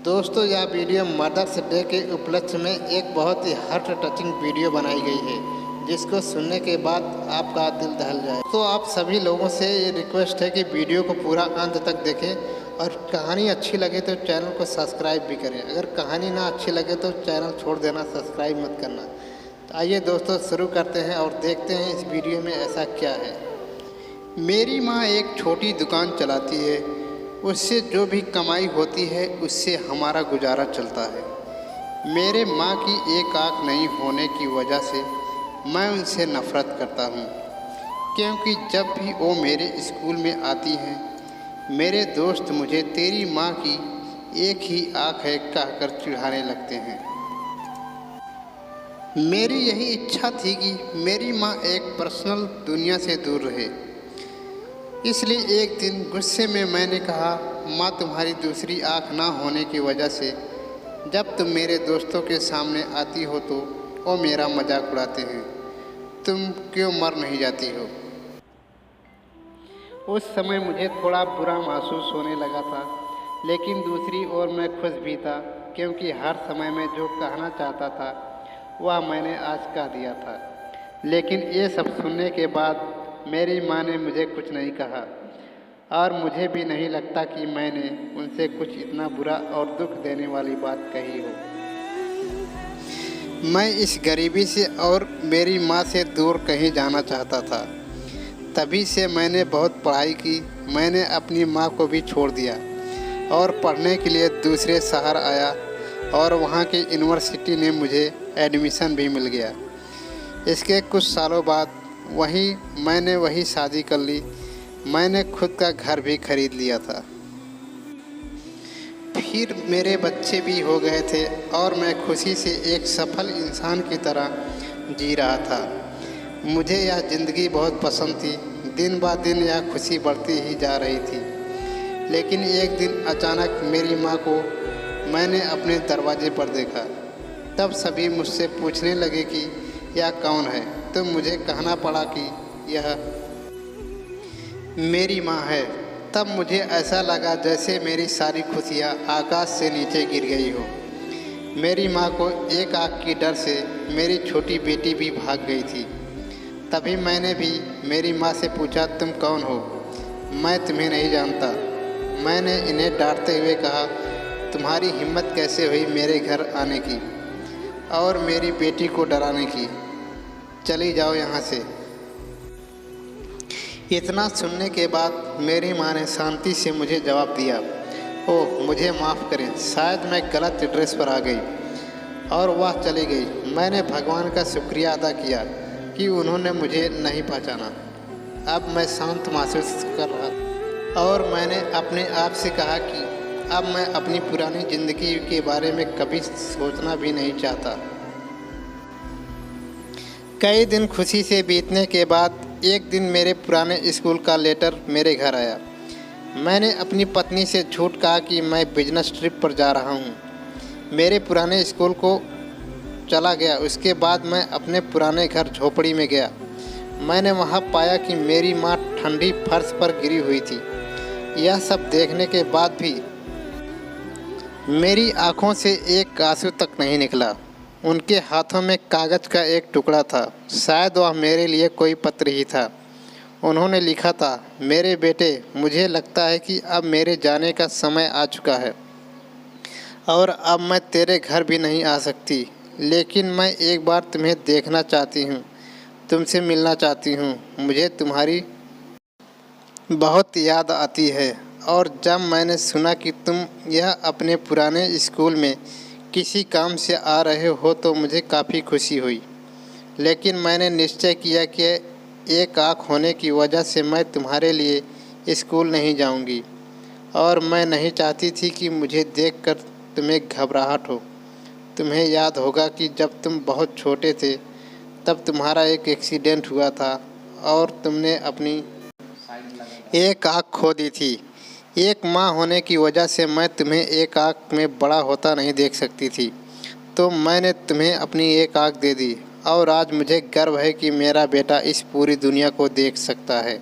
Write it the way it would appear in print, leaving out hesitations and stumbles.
दोस्तों यह video mother's day के उपलक्ष्य में एक बहुत ही हार्ट टचिंग वीडियो बनाई गई है, जिसको सुनने के बाद आपका दिल दहल जाए। तो आप सभी लोगों से ये रिक्वेस्ट है कि वीडियो को पूरा अंत तक देखें और कहानी अच्छी लगे तो चैनल को सब्सक्राइब भी करें। अगर कहानी ना अच्छी लगे तो चैनल छोड़ देना, सब्सक्राइब मत करना। तो आइए दोस्तों शुरू करते हैं और देखते हैं इस वीडियो में ऐसा क्या है। मेरी माँ एक छोटी दुकान चलाती है। उससे जो भी कमाई होती है उससे हमारा गुजारा चलता है। मेरे माँ की एक आँख नहीं होने की वजह से मैं उनसे नफ़रत करता हूँ, क्योंकि जब भी वो मेरे स्कूल में आती हैं मेरे दोस्त मुझे तेरी माँ की एक ही आँख है कहकर चिढ़ाने लगते हैं। मेरी यही इच्छा थी कि मेरी माँ एक पर्सनल दुनिया से दूर रहे। इसलिए एक दिन गुस्से में मैंने कहा, माँ तुम्हारी दूसरी आँख ना होने की वजह से जब तुम मेरे दोस्तों के सामने आती हो तो वो मेरा मजाक उड़ाते हैं। तुम क्यों मर नहीं जाती हो? उस समय मुझे थोड़ा बुरा महसूस होने लगा था, लेकिन दूसरी ओर मैं खुश भी था, क्योंकि हर समय में जो कहना चाहता था वह मैंने आज कह दिया था। लेकिन ये सब सुनने के बाद मेरी माँ ने मुझे कुछ नहीं कहा, और मुझे भी नहीं लगता कि मैंने उनसे कुछ इतना बुरा और दुख देने वाली बात कही हो। मैं इस गरीबी से और मेरी माँ से दूर कहीं जाना चाहता था। तभी से मैंने बहुत पढ़ाई की। मैंने अपनी माँ को भी छोड़ दिया और पढ़ने के लिए दूसरे शहर आया, और वहाँ की यूनिवर्सिटी ने मुझे एडमिशन भी मिल गया। इसके कुछ सालों बाद मैंने वही शादी कर ली। मैंने खुद का घर भी खरीद लिया था। फिर मेरे बच्चे भी हो गए थे और मैं खुशी से एक सफल इंसान की तरह जी रहा था। मुझे यह ज़िंदगी बहुत पसंद थी। दिन ब दिन यह खुशी बढ़ती ही जा रही थी। लेकिन एक दिन अचानक मेरी माँ को मैंने अपने दरवाजे पर देखा। तब सभी मुझसे पूछने लगे कि यह कौन है। तो मुझे कहना पड़ा कि यह मेरी माँ है। तब मुझे ऐसा लगा जैसे मेरी सारी खुशियाँ आकाश से नीचे गिर गई हो। मेरी माँ को एक आँख की डर से मेरी छोटी बेटी भी भाग गई थी। तभी मैंने भी मेरी माँ से पूछा, तुम कौन हो? मैं तुम्हें नहीं जानता। मैंने इन्हें डांटते हुए कहा, तुम्हारी हिम्मत कैसे हुई मेरे घर आने की और मेरी बेटी को डराने की? चली जाओ यहाँ से। इतना सुनने के बाद मेरी माँ ने शांति से मुझे जवाब दिया, ओह मुझे माफ़ करें, शायद मैं गलत एड्रेस पर आ गई। और वह चली गई। मैंने भगवान का शुक्रिया अदा किया कि उन्होंने मुझे नहीं पहचाना। अब मैं शांत महसूस कर रहा था और मैंने अपने आप से कहा कि अब मैं अपनी पुरानी ज़िंदगी के बारे में कभी सोचना भी नहीं चाहता। कई दिन खुशी से बीतने के बाद एक दिन मेरे पुराने स्कूल का लेटर मेरे घर आया। मैंने अपनी पत्नी से झूठ कहा कि मैं बिजनेस ट्रिप पर जा रहा हूँ। मेरे पुराने स्कूल को चला गया। उसके बाद मैं अपने पुराने घर झोपड़ी में गया। मैंने वहाँ पाया कि मेरी माँ ठंडी फर्श पर गिरी हुई थी। यह सब देखने के बाद भी मेरी आँखों से एक आंसू तक नहीं निकला। उनके हाथों में कागज़ का एक टुकड़ा था। शायद वह मेरे लिए कोई पत्र ही था। उन्होंने लिखा था, मेरे बेटे, मुझे लगता है कि अब मेरे जाने का समय आ चुका है और अब मैं तेरे घर भी नहीं आ सकती, लेकिन मैं एक बार तुम्हें देखना चाहती हूँ, तुमसे मिलना चाहती हूँ। मुझे तुम्हारी बहुत याद आती है। और जब मैंने सुना कि तुम यह अपने पुराने स्कूल में किसी काम से आ रहे हो तो मुझे काफ़ी खुशी हुई। लेकिन मैंने निश्चय किया कि एक आँख होने की वजह से मैं तुम्हारे लिए स्कूल नहीं जाऊंगी, और मैं नहीं चाहती थी कि मुझे देखकर तुम्हें घबराहट हो। तुम्हें याद होगा कि जब तुम बहुत छोटे थे तब तुम्हारा एक एक्सीडेंट हुआ था और तुमने अपनी एक आँख खो दी थी। एक माँ होने की वजह से मैं तुम्हें एक आँख में बड़ा होता नहीं देख सकती थी, तो मैंने तुम्हें अपनी एक आँख दे दी, और आज मुझे गर्व है कि मेरा बेटा इस पूरी दुनिया को देख सकता है।